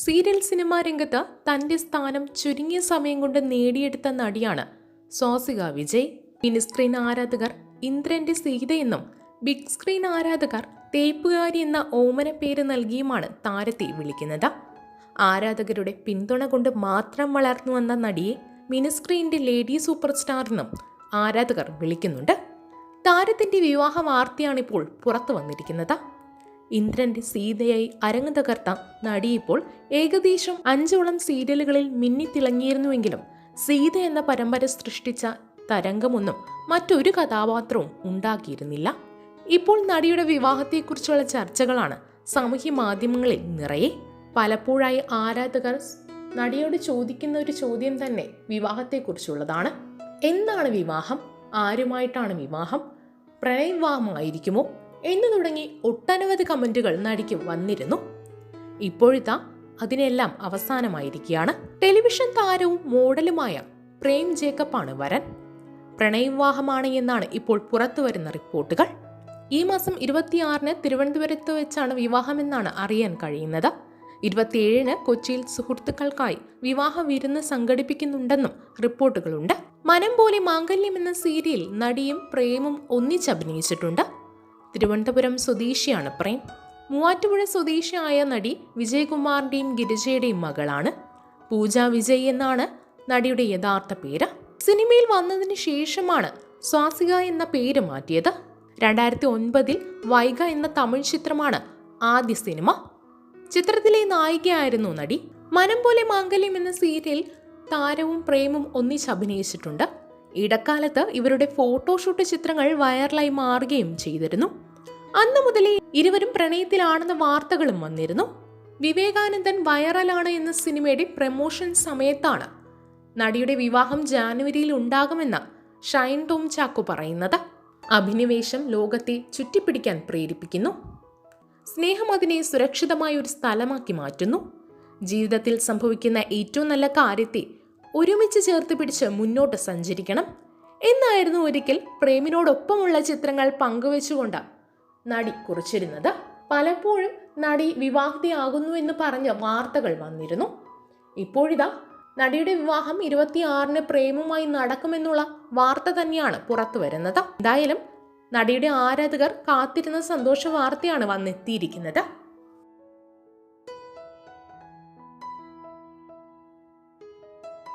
Serial cinema രംഗത്ത് തന്റെ സ്ഥാനം ചുരുങ്ങിയ സമയം കൊണ്ട് നേടിയെടുത്ത നടിയാണ് സ്വാസിക വിജയ്. മിനി സ്ക്രീൻ ആരാധകർ ഇന്ദ്രന്റെ സീതയെന്നും ബിഗ് സ്ക്രീൻ ആരാധകർ തേപ്പുകാരി എന്ന ഓമന പേര് നൽകിയുമാണ് താരത്തെ വിളിക്കുന്നത്. ആരാധകരുടെ പിന്തുണ കൊണ്ട് മാത്രം വളർന്നു വന്ന നടിയെ മിനി സ്ക്രീനിന്റെ ലേഡി സൂപ്പർ സ്റ്റാർ എന്നും ആരാധകർ വിളിക്കുന്നുണ്ട്. താരത്തിന്റെ വിവാഹ വാർത്തയാണിപ്പോൾ പുറത്തു വന്നിരിക്കുന്നത്. ഇന്ദ്രന്റെ സീതയായി അരങ്ങ് തകർത്ത നടി ഇപ്പോൾ ഏകദേശം 5ഓളം സീരിയലുകളിൽ മിന്നിത്തിളങ്ങിയിരുന്നുവെങ്കിലും സീത എന്ന പരമ്പര സൃഷ്ടിച്ച തരംഗമൊന്നും മറ്റൊരു കഥാപാത്രവും ഉണ്ടാക്കിയിരുന്നില്ല. ഇപ്പോൾ നടിയുടെ വിവാഹത്തെക്കുറിച്ചുള്ള ചർച്ചകളാണ് സാമൂഹ്യ മാധ്യമങ്ങളിൽ നിറയെ. പലപ്പോഴായി ആരാധകർ നടിയോട് ചോദിക്കുന്ന ഒരു ചോദ്യം തന്നെ വിവാഹത്തെക്കുറിച്ചുള്ളതാണ്. എന്നാണ് വിവാഹം? ആരുമായിട്ടാണ് വിവാഹം? പ്രണയവിവാഹമായിരിക്കുമോ എന്നു തുടങ്ങി ഒട്ടനവധി കമന്റുകൾ നടിക്ക് വന്നിരുന്നു. ഇപ്പോഴത്തെ അതിനെല്ലാം അവസാനമായിരിക്കുകയാണ്. ടെലിവിഷൻ താരവും മോഡലുമായ പ്രേം ജേക്കബാണ് വരൻ. പ്രണയവിവാഹമാണ് എന്നാണ് ഇപ്പോൾ പുറത്തുവരുന്ന റിപ്പോർട്ടുകൾ. ഈ മാസം 26-ന് തിരുവനന്തപുരത്ത് വെച്ചാണ് വിവാഹമെന്നാണ് അറിയാൻ കഴിയുന്നത്. 27-ന് കൊച്ചിയിൽ സുഹൃത്തുക്കൾക്കായി വിവാഹ വിരുന്ന് സംഘടിപ്പിക്കുന്നുണ്ടെന്നും റിപ്പോർട്ടുകളുണ്ട്. മനം പോലെ മാംഗല്യം എന്ന സീരിയൽ നടിയും പ്രേമും ഒന്നിച്ചഭിനയിച്ചിട്ടുണ്ട്. തിരുവനന്തപുരം സ്വദേശിയാണ് പ്രേം. മൂവാറ്റുപുഴ സ്വദേശിയായ നടി വിജയകുമാറിന്റെയും ഗിരിജയുടെയും മകളാണ്. പൂജ വിജയ് എന്നാണ് നടിയുടെ യഥാർത്ഥ പേര്. സിനിമയിൽ വന്നതിന് ശേഷമാണ് സ്വാസിക എന്ന പേര് മാറ്റിയത്. 2009-ൽ വൈഗ എന്ന തമിഴ് ചിത്രമാണ് ആദ്യ സിനിമ. ചിത്രത്തിലെ നായികയായിരുന്നു നടി. മനം പോലെ മാംഗല്യം എന്ന സീരിയൽ താരവും പ്രേമും ഒന്നിച്ചഭിനയിച്ചിട്ടുണ്ട്. ഇടക്കാലത്ത് ഇവരുടെ ഫോട്ടോഷൂട്ട് ചിത്രങ്ങൾ വൈറലായി മാറുകയും ചെയ്തിരുന്നു. അന്നു മുതലേ ഇരുവരും പ്രണയത്തിലാണെന്ന വാർത്തകളും വന്നിരുന്നു. വിവേകാനന്ദൻ വൈറലാണ് എന്ന സിനിമയുടെ പ്രമോഷൻ സമയത്താണ് നടിയുടെ വിവാഹം ജാനുവരിയിൽ ഉണ്ടാകുമെന്ന് ഷൈൻ ടോം ചാക്കോ പറയുന്നത്. അഭിനിവേശം ലോകത്തെ ചുറ്റിപ്പിടിക്കാൻ പ്രേരിപ്പിക്കുന്നു. സ്നേഹം അതിനെ സുരക്ഷിതമായ ഒരു സ്ഥലമാക്കി മാറ്റുന്നു. ജീവിതത്തിൽ സംഭവിക്കുന്ന ഏറ്റവും നല്ല കാര്യത്തെ ഒരുമിച്ച് ചേർത്ത് പിടിച്ച് മുന്നോട്ട് സഞ്ചരിക്കണം എന്നായിരുന്നു ഒരിക്കൽ പ്രേമിനോടൊപ്പമുള്ള ചിത്രങ്ങൾ പങ്കുവെച്ചുകൊണ്ട് നടി കുറിച്ചിരുന്നത്. പലപ്പോഴും നടി വിവാഹിതയാകുന്നു എന്ന് പറഞ്ഞ വാർത്തകൾ വന്നിരുന്നു. ഇപ്പോഴിതാ നടിയുടെ വിവാഹം 26-ന് പ്രേമുമായി നടക്കുമെന്നുള്ള വാർത്ത തന്നെയാണ് പുറത്തു വരുന്നത്. എന്തായാലും നടിയുടെ ആരാധകർ കാത്തിരുന്ന സന്തോഷ വാർത്തയാണ് വന്നെത്തിയിരിക്കുന്നത്.